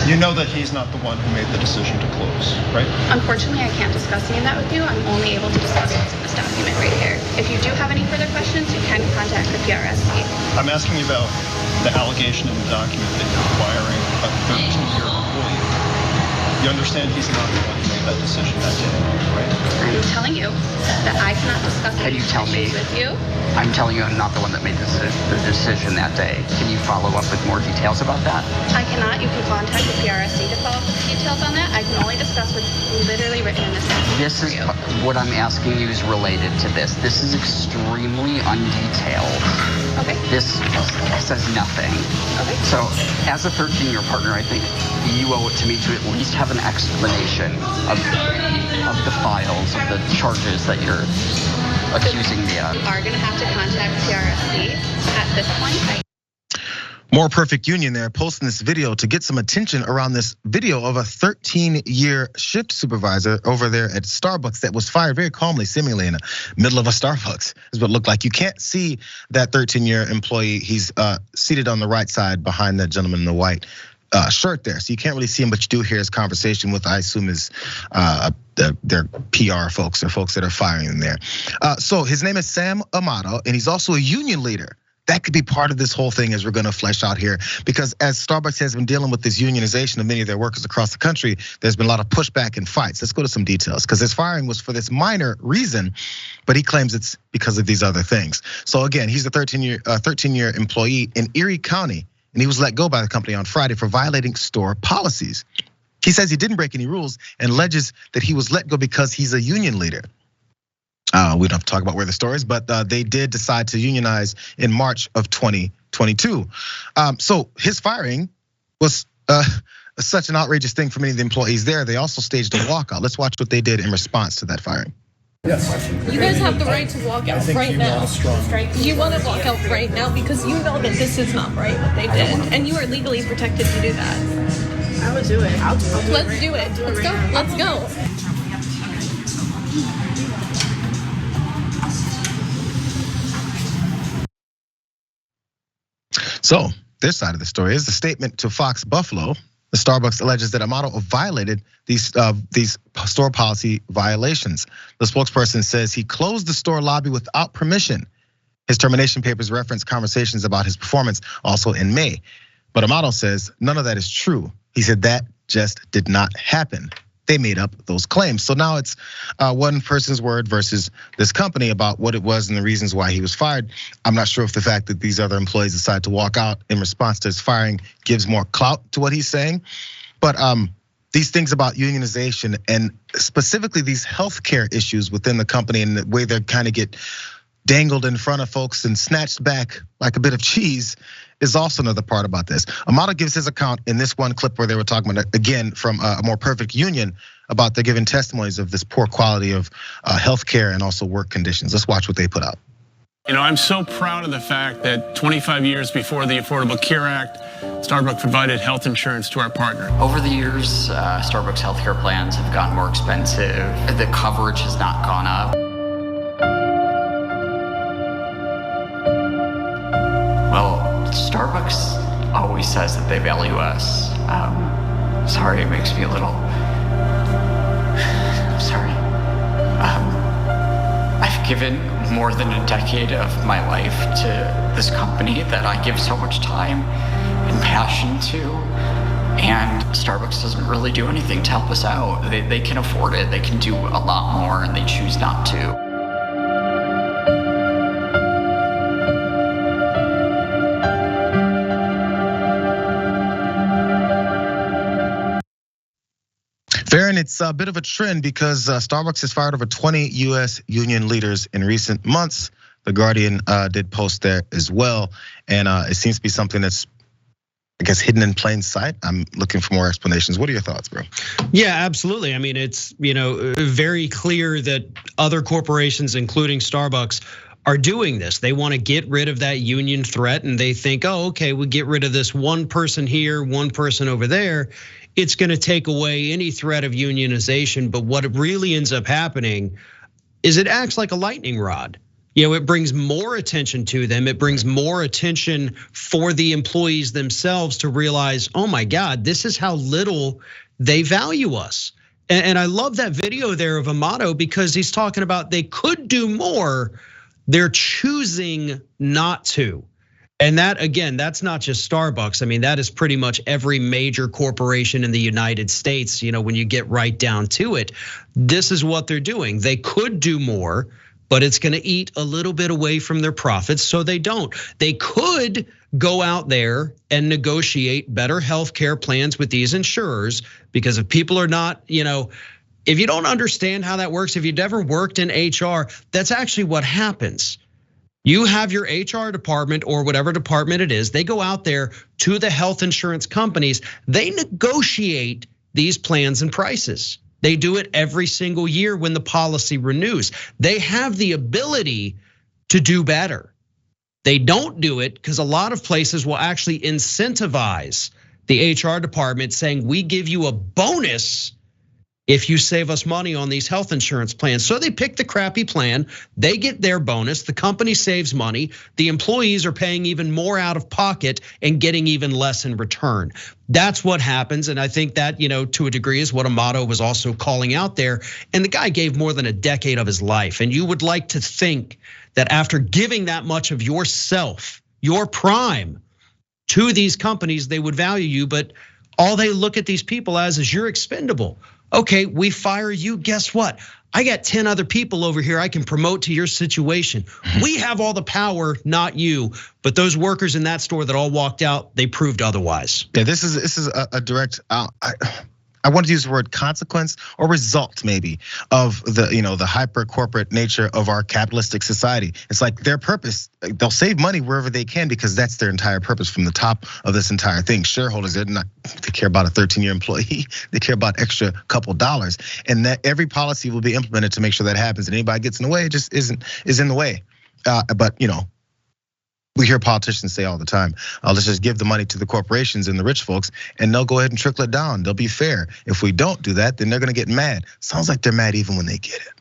You know that he's not the one who made the decision to close, right? Unfortunately, I can't discuss any of that with you. I'm only able to discuss what's in this document right here. If you do have any further questions, you can contact the PRSC. I'm asking you about the allegation in the document that you're firing a 13-year employee. You understand he's not the one who made that decision that day, right? I'm telling you that I cannot discuss any issues with you. I'm telling you I'm not the one that made the decision that day. Can you follow up with more details about that? I cannot. You can contact the PRSC to follow up with details on that. I can only discuss what's literally written in this document. This is what I'm asking you is related to this. This is extremely undetailed. Okay. This says nothing. Okay. So as a 13-year partner, I think you owe it to me to at least have an explanation of the files, of the charges that you're accusing me of. You are going to have to contact PRSC at this point. More Perfect Union there posting this video to get some attention around this video of a 13-year shift supervisor over there at Starbucks that was fired very calmly, seemingly in the middle of a Starbucks, is what it looked like. You can't see that 13-year employee. He's seated on the right side behind that gentleman in the white shirt there. So you can't really see him, but you do hear his conversation with, I assume, is their PR folks or folks that are firing him there. So his name is Sam Amato, and he's also a union leader. That could be part of this whole thing as we're gonna flesh out here, because as Starbucks has been dealing with this unionization of many of their workers across the country, there's been a lot of pushback and fights. Let's go to some details, because his firing was for this minor reason, but he claims it's because of these other things. So again, he's a 13-year employee in Erie County, and he was let go by the company on Friday for violating store policies. He says he didn't break any rules and alleges that he was let go because he's a union leader. We don't have to talk about where the story is, but they did decide to unionize in March of 2022. So his firing was such an outrageous thing for many of the employees there. They also staged a walkout. Let's watch what they did in response to that firing. Yes. You guys have the right to walk out right now. You want to walk out right now because you know that this is not right what they did, and you are legally protected to do that. I would do it. I'll do it. Let's do it. Let's go. Let's go. So this side of the story is the statement to Fox Buffalo. The Starbucks alleges that Amato violated these store policy violations. The spokesperson says he closed the store lobby without permission. His termination papers reference conversations about his performance also in May. But Amato says none of that is true. He said that just did not happen. They made up those claims. So now it's one person's word versus this company about what it was and the reasons why he was fired. I'm not sure if the fact that these other employees decided to walk out in response to his firing gives more clout to what he's saying. But these things about unionization and specifically these healthcare issues within the company and the way they kind of get dangled in front of folks and snatched back like a bit of cheese is also another part about this. Amato gives his account in this one clip where they were talking about, again, from a More Perfect Union, about they're giving testimonies of this poor quality of healthcare and also work conditions. Let's watch what they put out. You know, I'm so proud of the fact that 25 years before the Affordable Care Act, Starbucks provided health insurance to our partner. Over the years, Starbucks healthcare plans have gotten more expensive. The coverage has not gone up. Well, Starbucks always says that they value us. Sorry, it makes me a little, sorry. I've given more than a decade of my life to this company that I give so much time and passion to. And Starbucks doesn't really do anything to help us out. They can afford it, they can do a lot more, and they choose not to. Farron, it's a bit of a trend because Starbucks has fired over 20 US union leaders in recent months. The Guardian did post there as well. And it seems to be something that's, I guess, hidden in plain sight. I'm looking for more explanations. What are your thoughts, bro? Yeah, absolutely. I mean, it's very clear that other corporations, including Starbucks, are doing this. They want to get rid of that union threat, and they think, oh, okay, we get rid of this one person here, one person over there. It's going to take away any threat of unionization. But what really ends up happening is it acts like a lightning rod. it brings more attention to them. It brings more attention for the employees themselves to realize, oh my God, this is how little they value us. And I love that video there of Amato because he's talking about they could do more, they're choosing not to. And that, again, that's not just Starbucks. I mean, that is pretty much every major corporation in the United States, when you get right down to it. This is what they're doing. They could do more, but it's gonna eat a little bit away from their profits, so they don't. They could go out there and negotiate better healthcare plans with these insurers, because if people are not, if you don't understand how that works, if you've never worked in HR, that's actually what happens. You have your HR department or whatever department it is, they go out there to the health insurance companies, they negotiate these plans and prices. They do it every single year when the policy renews. They have the ability to do better. They don't do it because a lot of places will actually incentivize the HR department saying, we give you a bonus if you save us money on these health insurance plans. So they pick the crappy plan, they get their bonus, the company saves money, the employees are paying even more out of pocket and getting even less in return. That's what happens, and I think that, to a degree is what Amato was also calling out there. And the guy gave more than a decade of his life, and you would like to think that after giving that much of yourself, your prime, to these companies, they would value you, but all they look at these people as is you're expendable. Okay, we fire you, guess what? I got 10 other people over here I can promote to your situation. We have all the power, not you. But those workers in that store that all walked out, they proved otherwise. Yeah, this is a direct, I want to use the word consequence or result maybe of the hyper corporate nature of our capitalistic society. It's like their purpose, they'll save money wherever they can because that's their entire purpose from the top of this entire thing. Shareholders, they care about a 13-year employee, they care about extra couple dollars. And that every policy will be implemented to make sure that happens. And anybody gets in the way, it just is in the way. But we hear politicians say all the time, let's just give the money to the corporations and the rich folks and they'll go ahead and trickle it down. They'll be fair. If we don't do that, then they're gonna get mad. Sounds like they're mad even when they get it.